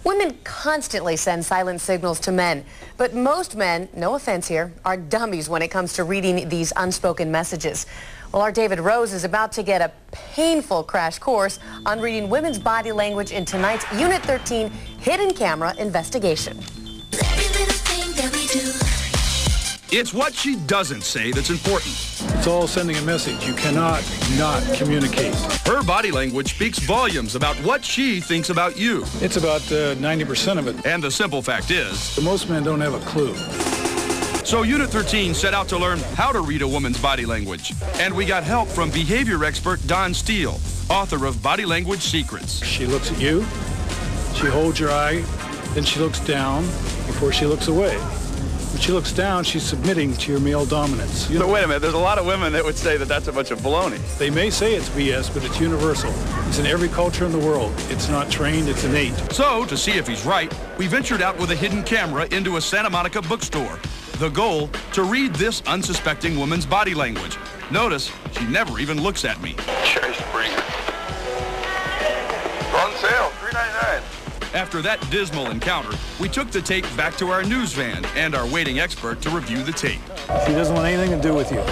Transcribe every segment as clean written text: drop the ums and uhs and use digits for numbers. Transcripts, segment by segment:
Women constantly send silent signals to men, but most men, no offense here, are dummies when it comes to reading these unspoken messages. Well, our David Rose is about to get a painful crash course on reading women's body language in tonight's Unit 13 Hidden Camera Investigation. It's what she doesn't say that's important. It's all sending a message. You cannot not communicate. Her body language speaks volumes about what she thinks about you. It's about 90% of it. And the simple fact is, most men don't have a clue. So Unit 13 set out to learn how to read a woman's body language. And we got help from behavior expert Steele, author of Body Language Secrets. She looks at you, she holds your eye, then she looks down before she looks away. When she looks down, she's submitting to your male dominance. But wait a minute, there's a lot of women that would say that that's a bunch of baloney. They may say it's BS, but it's universal. It's in every culture in the world. It's not trained, it's innate. So, to see if he's right, we ventured out with a hidden camera into a Santa Monica bookstore. The goal, to read this unsuspecting woman's body language. Notice, she never even looks at me. Cherry Springer. On sale, $3.99. After that dismal encounter, we took the tape back to our news van and our waiting expert to review the tape. She doesn't want anything to do with you.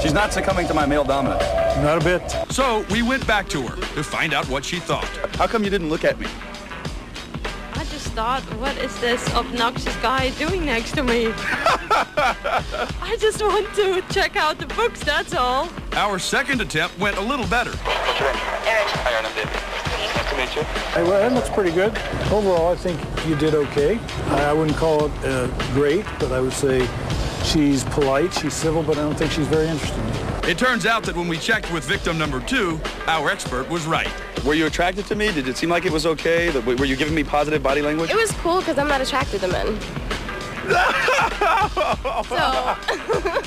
She's not succumbing to my male dominance. Not a bit. So we went back to her to find out what she thought. How come you didn't look at me? I just thought, what is this obnoxious guy doing next to me? I just want to check out the books, that's all. Our second attempt went a little better. What's your name? Erin. Hi, Erin, I'm David. Nice to meet you. Hey, well, that looks pretty good. Overall, I think you did okay. I wouldn't call it great, but I would say she's polite, she's civil, but I don't think she's very interested in you. It turns out that when we checked with victim number 2, our expert was right. Were you attracted to me? Did it seem like it was okay? Were you giving me positive body language? It was cool because I'm not attracted to men.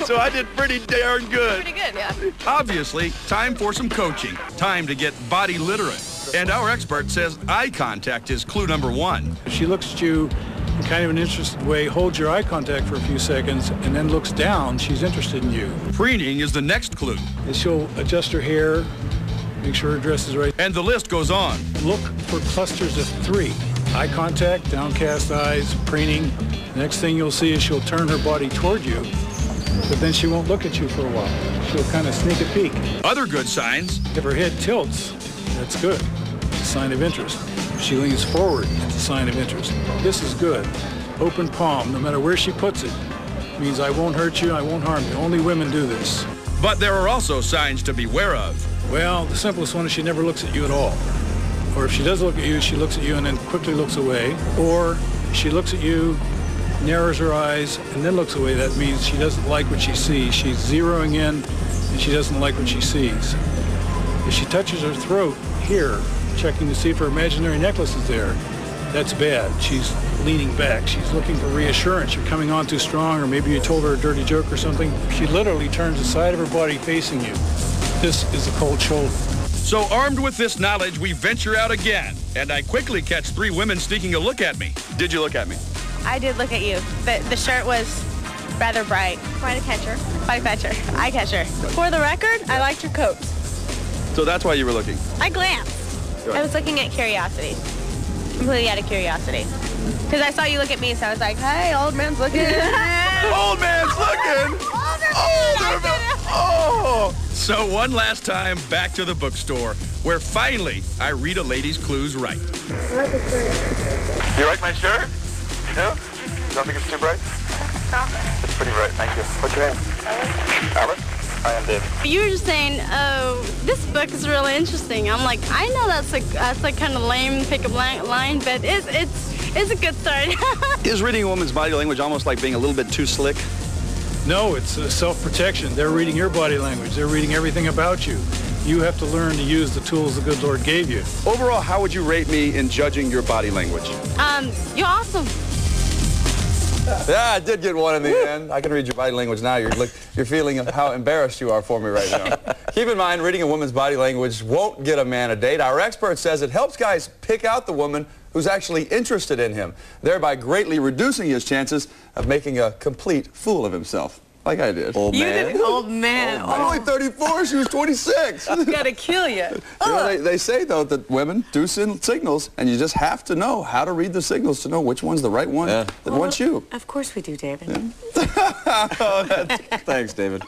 So I did pretty darn good. Pretty good, yeah. Obviously, time for some coaching. Time to get body literate. And our expert says eye contact is clue number 1. If she looks at you in kind of an interested way, holds your eye contact for a few seconds, and then looks down, she's interested in you. Preening is the next clue. And she'll adjust her hair, make sure her dress is right. And the list goes on. Look for clusters of 3. Eye contact, downcast eyes, preening. The next thing you'll see is she'll turn her body toward you, but then she won't look at you for a while. She'll kind of sneak a peek. Other good signs. If her head tilts, that's good. It's a sign of interest. If she leans forward, it's a sign of interest. This is good. Open palm, no matter where she puts it, means I won't hurt you, I won't harm you. Only women do this. But there are also signs to beware of. Well, the simplest one is she never looks at you at all. Or if she does look at you, she looks at you and then quickly looks away. Or she looks at you, narrows her eyes, and then looks away. That means she doesn't like what she sees. She's zeroing in, and she doesn't like what she sees. If she touches her throat here, checking to see if her imaginary necklace is there, that's bad. She's leaning back. She's looking for reassurance. You're coming on too strong, or maybe you told her a dirty joke or something. She literally turns the side of her body facing you. This is a cold shoulder. So armed with this knowledge, we venture out again, and I quickly catch 3 women sneaking a look at me. Did you look at me? I did look at you. The shirt was rather bright. Quite a catcher. Quite a catcher. Eye catcher. For the record, I liked your coat. So that's why you were looking? I glanced. I was looking at curiosity. Completely out of curiosity. Because I saw you look at me, so I was like, hey, old man's looking. Old man's looking! Oh! So one last time, back to the bookstore, where finally I read a lady's clues right. You like my shirt? No? Don't think it's too bright? No. It's pretty bright, thank you. What's your name? Alice. Hi, I'm David. You were just saying, oh, this book is really interesting. I'm like, I know that's like kind of lame pick-up line, but it's a good start. Is reading a woman's body language almost like being a little bit too slick? No, it's self-protection. They're reading your body language. They're reading everything about you. You have to learn to use the tools the good Lord gave you. Overall, how would you rate me in judging your body language? You're awesome. Yeah, I did get one in the end. I can read your body language now. You're feeling how embarrassed you are for me right now. Keep in mind, reading a woman's body language won't get a man a date. Our expert says it helps guys pick out the woman who's actually interested in him, thereby greatly reducing his chances of making a complete fool of himself. Like I did. Old You man. did, old man. I'm only 34. She was 26. I'm gonna kill you. You know, they say, though, that women do send signals, and you just have to know how to read the signals to know which one's the right one that wants you. Of course we do, David. Yeah. Thanks, David.